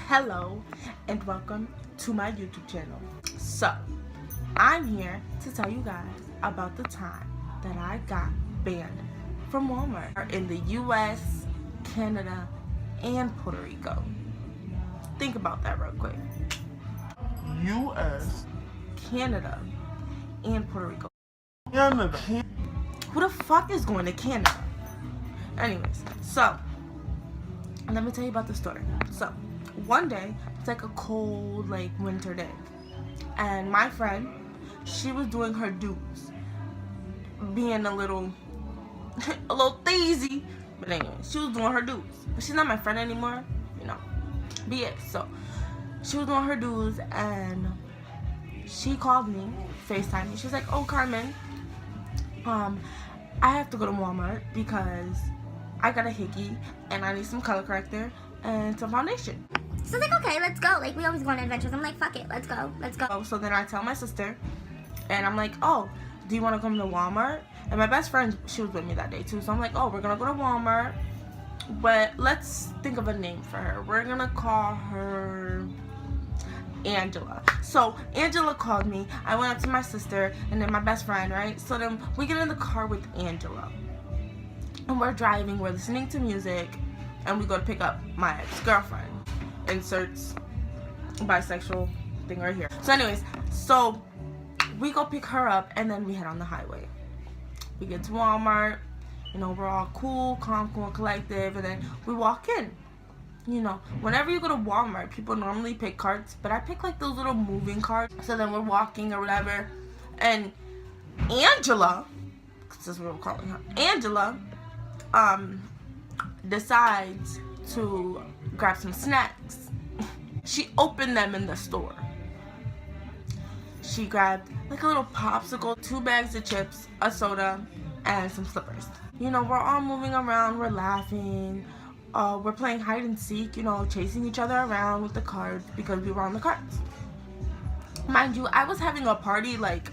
Hello and welcome to my YouTube channel. So, I'm here to tell you guys about the time that I got banned from Walmart in the US, Canada, and Puerto Rico. Think about that real quick. US, Canada, and Puerto Rico. Canada. Who the fuck is going to Canada? Anyways, so let me tell you about the story. So one day, it's like a cold, like winter day, and my friend, she was doing her dues, being a little thiesy, but anyway, she was doing her dues. But she's not my friend anymore, you know. BS. So she was doing her dues, and she called me, FaceTime me. She was like, "Oh, Carmen, I have to go to Walmart because I got a hickey and I need some color corrector and some foundation." So I was like, okay, let's go. Like, we always go on adventures. I'm like, fuck it, let's go. So then I tell my sister, and I'm like, "Oh, do you want to come to Walmart?" And my best friend, she was with me that day too. So I'm like, "Oh, we're gonna go to Walmart, but let's think of a name for her. We're gonna call her Angela." So Angela called me. I went up to my sister and then my best friend, right? So then we get in the car with Angela, and we're driving. We're listening to music, and we go to pick up my ex-girlfriend. Inserts bisexual thing right here. So anyways, so we go pick her up, and then we head on the highway. We get to Walmart, you know, we're all cool, calm, cool, collective, and then we walk in. You know, whenever you go to Walmart, people normally pick carts, but I pick like those little moving carts. So then we're walking or whatever, and Angela, this is what we're calling her, Angela, decides to grab some snacks. She opened them in the store. She grabbed like a little popsicle, 2 bags of chips, a soda, and some slippers. You know, we're all moving around, we're laughing, we're playing hide and seek, you know, chasing each other around with the cards because we were on the carts. Mind you, I was having a party like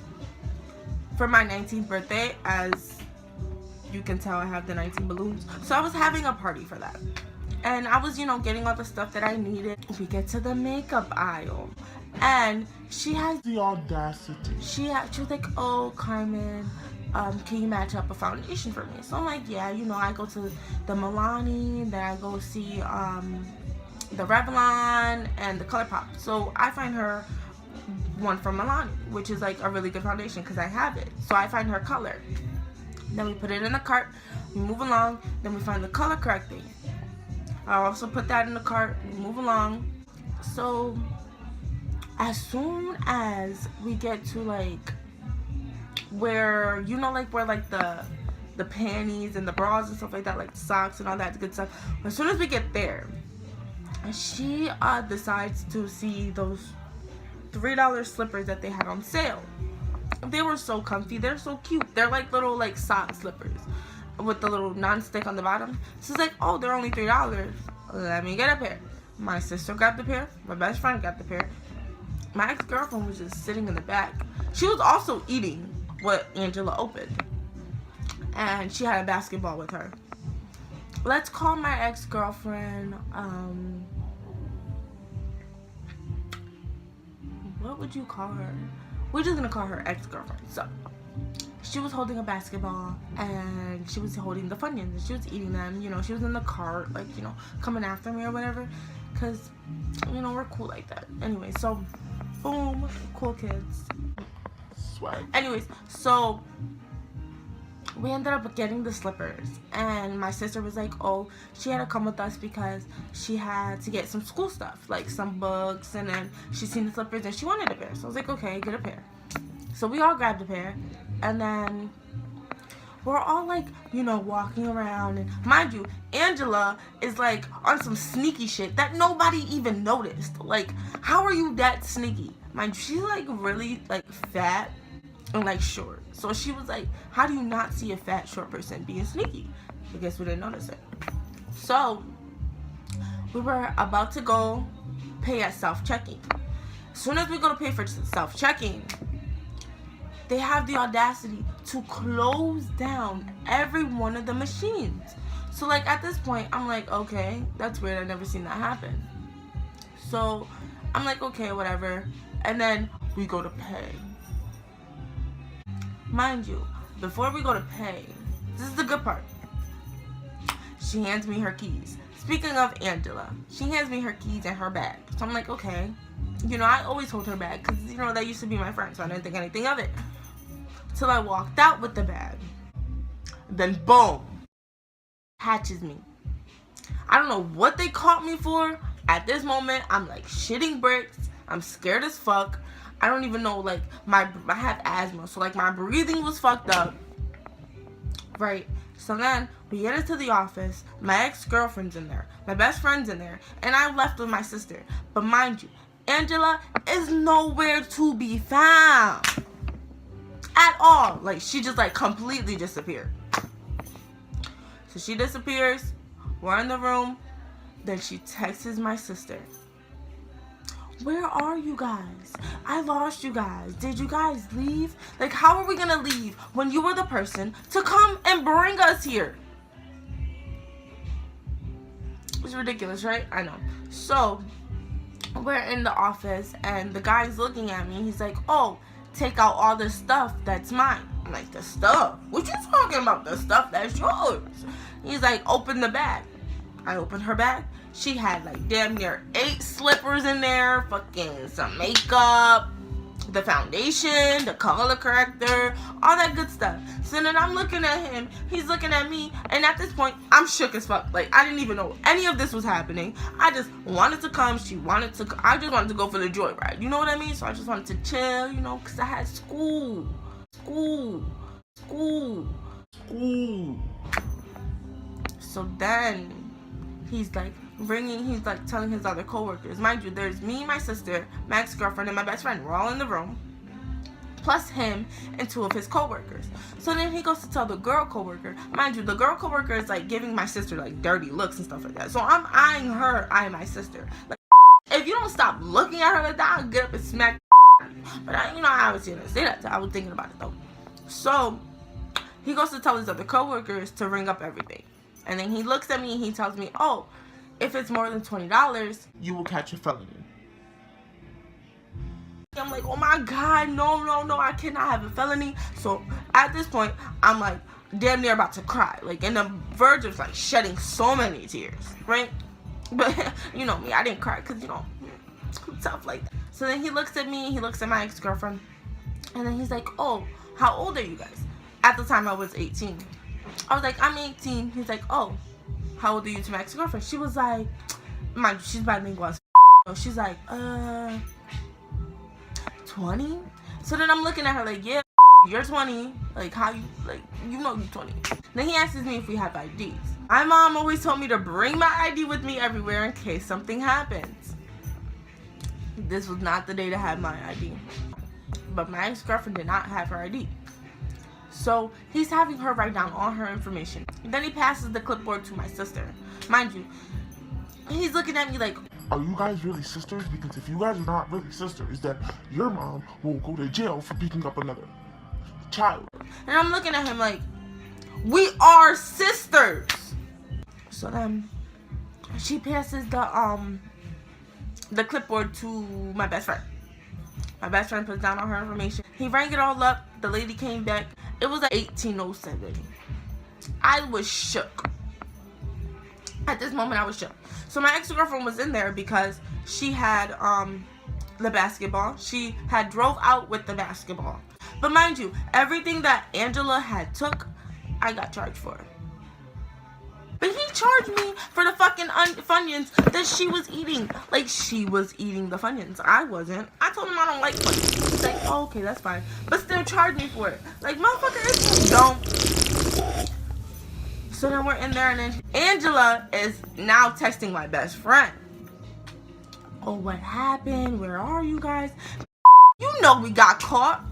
for my 19th birthday. As you can tell, I have the 19 balloons. So I was having a party for that. And I was, you know, getting all the stuff that I needed. We get to the makeup aisle, and she has The audacity. she was like, "Oh, Carmen, can you match up a foundation for me?" So I'm like, "Yeah, you know, I go to the Milani, then I go see the Revlon and the ColourPop." So I find her one from Milani, which is like a really good foundation because I have it. So I find her color. Then we put it in the cart. We move along. Then we find the color correcting. I also put that in the cart. We move along. So as soon as we get to like where, you know, like where like the panties and the bras and stuff like that, like the socks and all that good stuff, as soon as we get there, she decides to see those $3 slippers that they had on sale. They were so comfy. They're so cute. They're like little like sock slippers with the little non-stick on the bottom. She's like, "Oh, they're only $3. Let me get a pair." My sister got the pair. My best friend got the pair. My ex-girlfriend was just sitting in the back. She was also eating what Angela opened, and she had a basketball with her. Let's call my ex-girlfriend, what would you call her? We're just gonna call her ex-girlfriend. So she was holding a basketball, and she was holding the Funyuns, and she was eating them. You know, she was in the cart, like, you know, coming after me or whatever, because, you know, we're cool like that. Anyway, so boom, cool kids. Swag. Anyways, so we ended up getting the slippers, and my sister was like, "Oh, she had to come with us because she had to get some school stuff, like some books, and then she seen the slippers and she wanted a pair." So I was like, "Okay, get a pair." So we all grabbed a pair, and then we're all like, you know, walking around, and mind you, Angela is like on some sneaky shit that nobody even noticed. Like, how are you that sneaky? Mind you, she's like really like fat and like short. So she was like, "How do you not see a fat short person being sneaky?" I guess we didn't notice it. So we were about to go pay at self-checking. As soon as we go to pay for self-checking, they have the audacity to close down every one of the machines. So like at this point, I'm like, okay, that's weird. I've never seen that happen. So I'm like, okay, whatever. And then we go to pay. Mind you, before we go to pay, this is the good part. She hands me her keys. Speaking of Angela, she hands me her keys and her bag. So I'm like, okay. You know, I always hold her bag because, you know, that used to be my friend, so I didn't think anything of it. Till I walked out with the bag. Then boom, catches me. I don't know what they caught me for. At this moment, I'm like shitting bricks. I'm scared as fuck. I don't even know, like, I have asthma, so like my breathing was fucked up. Right. So then we get into the office. My ex-girlfriend's in there. My best friend's in there. And I left with my sister. But mind you, Angela is nowhere to be found. At all. Like, she just like completely disappeared. So she disappears. We're in the room. Then she texts my sister. Where are you guys? I lost you guys. Did you guys leave? Like, how are we gonna leave when you were the person to come and bring us here? It's ridiculous, right? I know. So, we're in the office and the guy's looking at me. He's like, oh, take out all the stuff that's mine. I'm like, the stuff? What you talking about? The stuff that's yours? He's like, open the bag. I opened her bag. She had like damn near 8 slippers in there, fucking some makeup, the foundation, the color corrector, all that good stuff. So then I'm looking at him, he's looking at me, and at this point, I'm shook as fuck. Like, I didn't even know any of this was happening. I just wanted to come, I just wanted to go for the joyride, you know what I mean? So I just wanted to chill, you know, because I had school. So then he's like telling his other coworkers. Mind you, there's me, my sister, my ex-girlfriend, and my best friend. We're all in the room, plus him and 2 of his coworkers. So then he goes to tell the girl coworker. Mind you, the girl coworker is like giving my sister like dirty looks and stuff like that. So I'm eyeing her, eyeing my sister. Like, if you don't stop looking at her like that, I'll get up and smack. But I obviously didn't say that. I was thinking about it though. So he goes to tell his other coworkers to ring up everything. And then he looks at me and he tells me, oh, if it's more than $20, You will catch a felony. I'm like, oh my God, no, I cannot have a felony. So at this point, I'm like damn near about to cry. Like, in the verge of like shedding so many tears, right? But you know me, I didn't cry because, you know, I'm tough like that. So then he looks at me, he looks at my ex-girlfriend, and then he's like, oh, how old are you guys? At the time, I was 18. I was like, I'm 18. He's like, oh, how old are you to my ex-girlfriend? She was like, mind you, she's bilingual. So she's like, 20? So then I'm looking at her like, yeah, you're 20. Like, how you, like, you know you're 20. Then he asks me if we have IDs. My mom always told me to bring my ID with me everywhere in case something happens. This was not the day to have my ID. But my ex-girlfriend did not have her ID. So he's having her write down all her information. Then he passes the clipboard to my sister. Mind you, he's looking at me like, Are you guys really sisters? Because if you guys are not really sisters, then your mom will go to jail for picking up another child. and I'm looking at him like, we are sisters. So then she passes the clipboard to my best friend. My best friend puts down all her information. He rang it all up. The lady came back. It was at 1807. I was shook. At this moment, I was shook. So my ex-girlfriend was in there because she had the basketball. She had drove out with the basketball. But mind you, everything that Angela had took, I got charged for. But he charged me for the fucking Funyuns that she was eating. Like, she was eating the Funyuns. I wasn't. I told him I don't like Funyuns. He's like, oh, okay, that's fine. But still charged me for it. Like, motherfucker, it's don't. So then we're in there, and then Angela is now texting my best friend. Oh, what happened? Where are you guys? You know we got caught.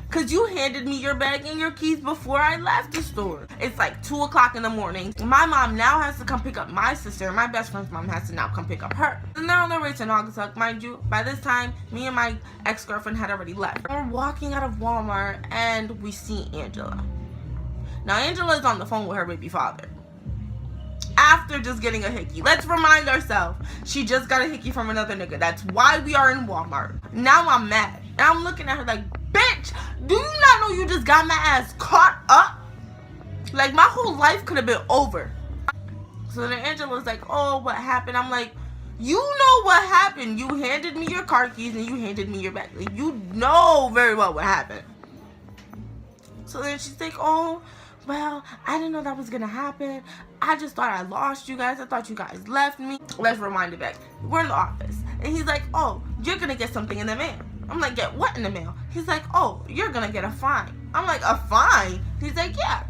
Because you handed me your bag and your keys before I left the store. It's like 2 o'clock in the morning. My mom now has to come pick up my sister. My best friend's mom has to now come pick up her. And they're on their way to Naugatuck, mind you. By this time, me and my ex-girlfriend had already left. We're walking out of Walmart and we see Angela. Now, Angela is on the phone with her baby father. after just getting a hickey. Let's remind ourselves, she just got a hickey from another nigga. That's why we are in Walmart. Now I'm mad. And I'm looking at her like, bitch, do you not know you just got my ass caught up? Like, my whole life could have been over. So then Angela's like, oh, what happened? I'm like, you know what happened. You handed me your car keys and you handed me your bag. Like, you know very well what happened. So then she's like, oh, well, I didn't know that was gonna happen. I just thought I lost you guys. I thought you guys left me. Let's rewind it back. We're in the office. And he's like, oh, you're gonna get something in the mail. I'm like, get what in the mail? He's like, oh, you're gonna get a fine. I'm like, a fine? He's like, yeah.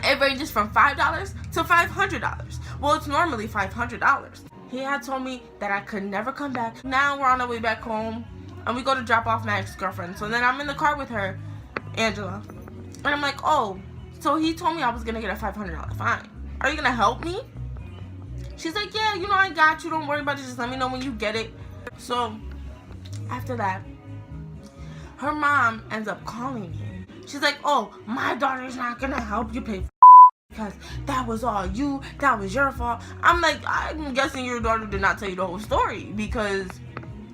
It ranges from $5 to $500. Well, it's normally $500. He had told me that I could never come back. Now we're on our way back home. And we go to drop off my ex-girlfriend. So then I'm in the car with her, Angela. And I'm like, oh, so he told me I was gonna get a $500 fine. Are you gonna help me? She's like, yeah, you know, I got you. Don't worry about it. Just let me know when you get it. So after that, her mom ends up calling me. She's like, oh, my daughter's not gonna help you pay for because that was all you. That was your fault. I'm like, I'm guessing your daughter did not tell you the whole story, because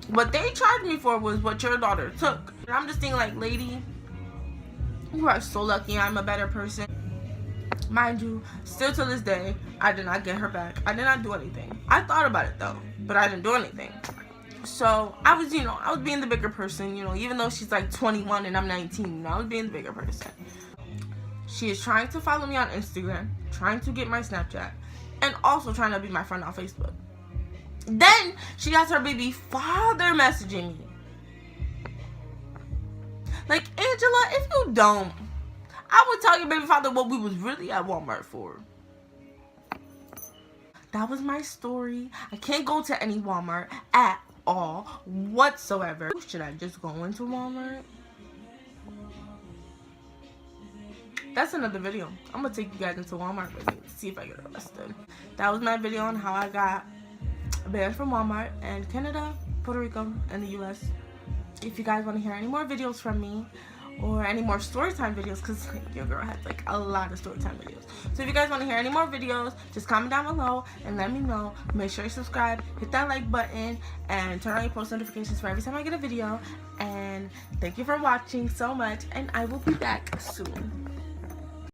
what they charged me for was what your daughter took. And I'm just thinking, like, lady, you are so lucky I'm a better person. Mind you, still to this day, I did not get her back. I did not do anything. I thought about it though, but I didn't do anything. So I was, you know, I was being the bigger person, you know, even though she's like 21 and I'm 19, you know, I was being the bigger person. She is trying to follow me on Instagram, trying to get my Snapchat, and also trying to be my friend on Facebook. Then she has her baby father messaging me. Like, Angela, if you don't, I would tell your baby father what we was really at Walmart for. That was my story. I can't go to any Walmart at all whatsoever. Should I just go into Walmart? That's another video. I'm gonna take you guys into Walmart with me, see if I get arrested. That was my video on how I got banned from Walmart and Canada, Puerto Rico, and the US. If you guys want to hear any more videos from me, or any more storytime videos, because your girl has like a lot of storytime videos. So if you guys want to hear any more videos, just comment down below and let me know. Make sure you subscribe, hit that like button, and turn on your post notifications for every time I get a video. And thank you for watching so much, and I will be back soon.